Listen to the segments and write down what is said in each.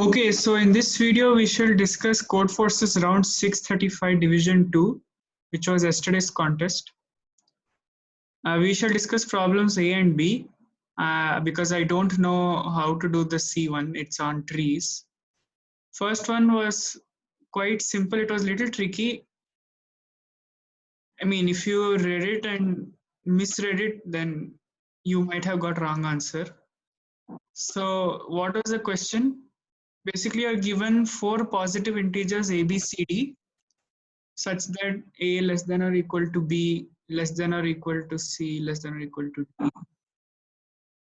Okay, so in this video, we shall discuss Codeforces round 635 division 2, which was yesterday's contest. We shall discuss problems A and B because I don't know how to do the C one, it's on trees. First one was quite simple, it was a little tricky. I mean, if you read it and misread it, then you might have got wrong answer. So what was the question? Basically, you're given four positive integers A, B, C, D such that A less than or equal to B less than or equal to C less than or equal to D.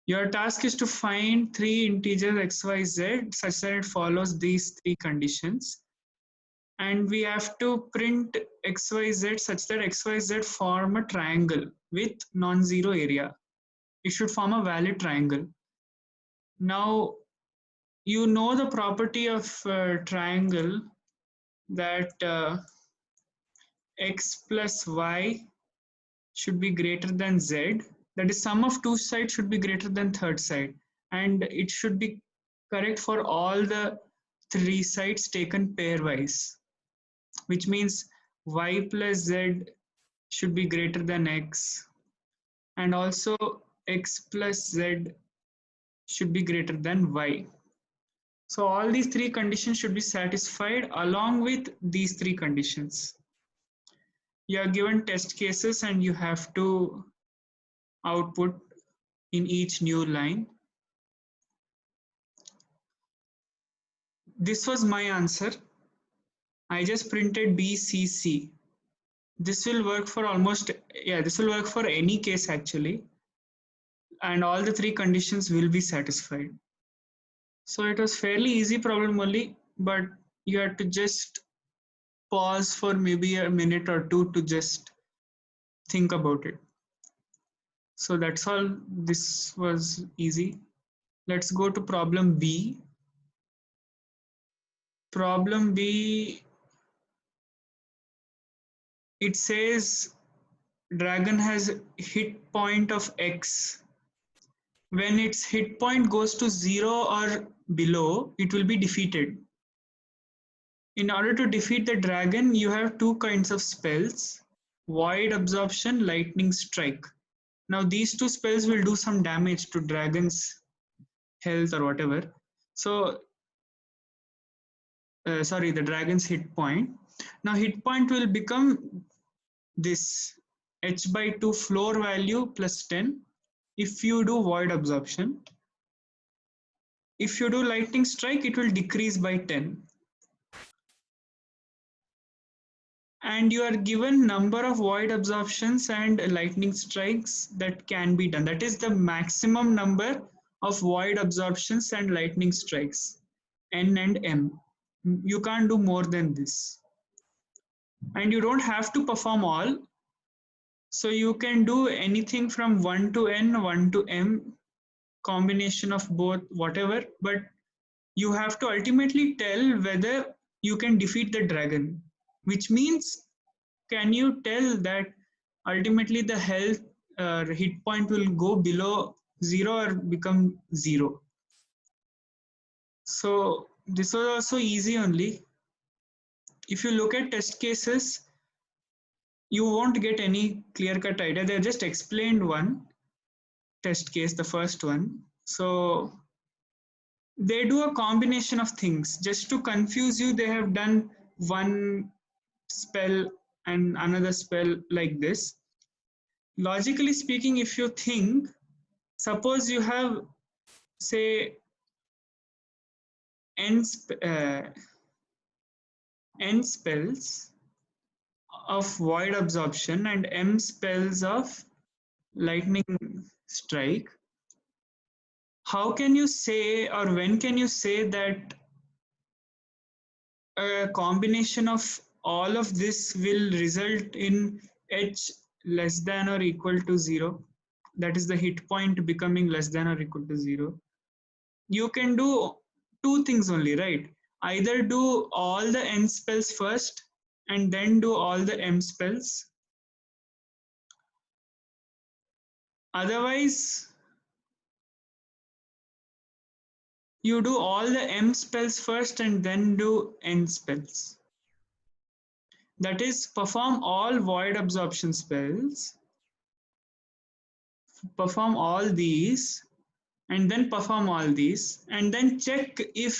Your task is to find three integers x, y, z such that it follows these three conditions. And we have to print x, y, z such that x, y, z form a triangle with non-zero area. It should form a valid triangle. Now, you know the property of triangle that x plus y should be greater than z. That is, sum of two sides should be greater than third side, and it should be correct for all the three sides taken pairwise, which means y plus z should be greater than x, and also x plus z should be greater than y. So all these three conditions should be satisfied along with these three conditions. You are given test cases and you have to output in each new line. This was my answer. I just printed BCC. This will work for almost, this will work for any case actually. And all the three conditions will be satisfied. So it was fairly easy problem only, but you had to just pause for maybe a minute or two to just think about it. So that's all. This was easy. Let's go to problem B. Problem B, it says dragon has hit point of X. When its hit point goes to 0 or below, it will be defeated. In order to defeat the dragon, you have two kinds of spells: void absorption, lightning strike. Now these two spells will do some damage to dragon's health or whatever. So, sorry, the dragon's hit point. Now hit point will become this h by 2 floor value plus 10 if you do void absorption. If you do lightning strike, it will decrease by 10. And you are given number of void absorptions and lightning strikes that can be done. That is the maximum number of void absorptions and lightning strikes, n and m. You can't do more than this. And you don't have to perform all. So you can do anything from 1 to n, 1 to m, combination of both, whatever, but you have to ultimately tell whether you can defeat the dragon, which means can you tell that ultimately the health hit point will go below 0 or become 0. So this was also easy only. If you look at test cases, you won't get any clear-cut idea. They just explained one test case, the first one. So they do a combination of things. Just to confuse you, they have done one spell and another spell like this. Logically speaking, if you think, suppose you have, say, n spells of void absorption and m spells of lightning strike, how can you say, or when can you say that a combination of all of this will result in h less than or equal to 0? That is the hit point becoming less than or equal to 0. You can do two things only, right? Either do all the n spells first and then do all the m spells. Otherwise, you do all the M spells first and then do N spells. That is, perform all void absorption spells, perform all these, and then perform all these, and then check if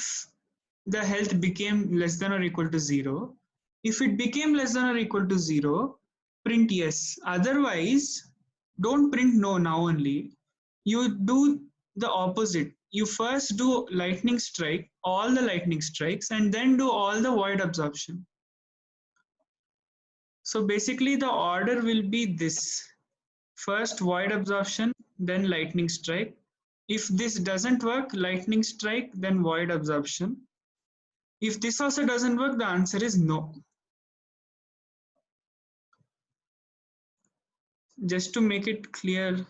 the health became less than or equal to 0. If it became less than or equal to 0, print yes. Otherwise, don't print no now only. You do the opposite. You first do lightning strike, all the lightning strikes, and then do all the void absorption. So basically the order will be this. First void absorption, then lightning strike. If this doesn't work, lightning strike, then void absorption. If this also doesn't work, the answer is no. Just to make it clear.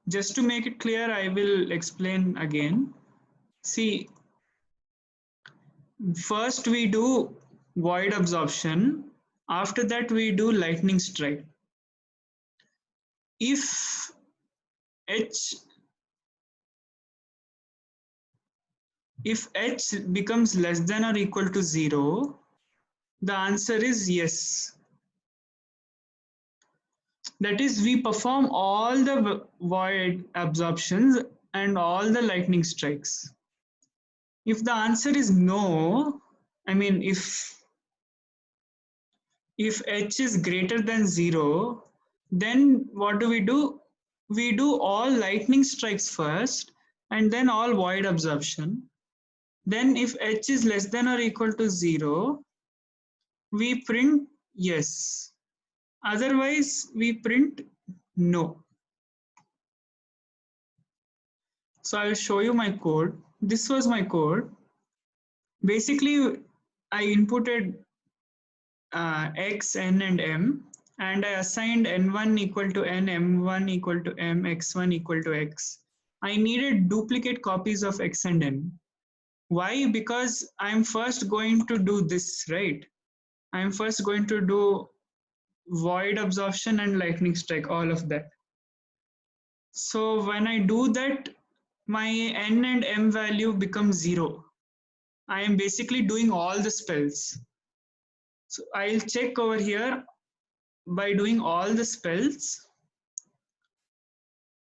Just to make it clear, I will explain again. See, first we do void absorption. After that, we do lightning strike. If H becomes less than or equal to 0, the answer is yes. That is, we perform all the void absorptions and all the lightning strikes. If the answer is no, I mean, if H is greater than 0, then what do? We do all lightning strikes first and then all void absorption. Then if H is less than or equal to 0, we print yes. Otherwise, we print no. So I'll show you my code. This was my code. Basically, I inputted x, n, and m, and I assigned n1 equal to n, m1 equal to m, x1 equal to x. I needed duplicate copies of x and n. Why? Because I'm first going to do this, right? I'm first going to do void absorption and lightning strike, all of that. So when I do that, my n and m value becomes 0. I am basically doing all the spells. So I'll check over here by doing all the spells.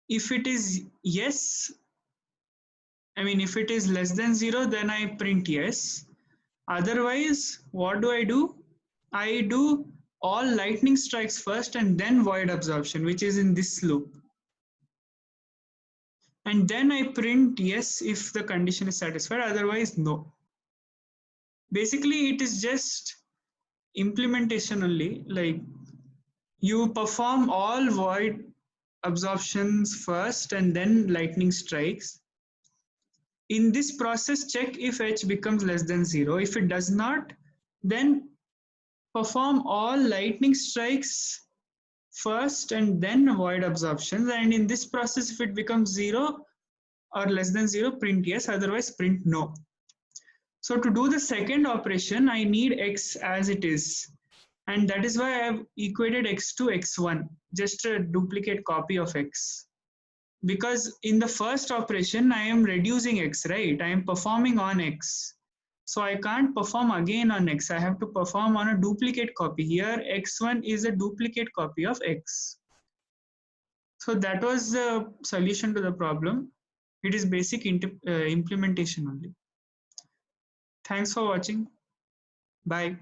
If it is yes, I mean, if it is less than 0, then I print yes. Otherwise, what do? I do all lightning strikes first and then void absorption, which is in this loop. And then I print yes if the condition is satisfied, otherwise no. Basically, it is just implementation only, like you perform all void absorptions first and then lightning strikes. In this process, check if H becomes less than 0. If it does not, then perform all lightning strikes first and then void absorptions. And in this process, if it becomes 0 or less than 0, print yes, otherwise print no. So to do the second operation, I need x as it is. And that is why I have equated x to x1, just a duplicate copy of x. Because in the first operation, I am reducing x, right? I am performing on x. So I can't perform again on x. I have to perform on a duplicate copy. Here, x1 is a duplicate copy of x. So that was the solution to the problem. It is basic implementation only. Thanks for watching. Bye.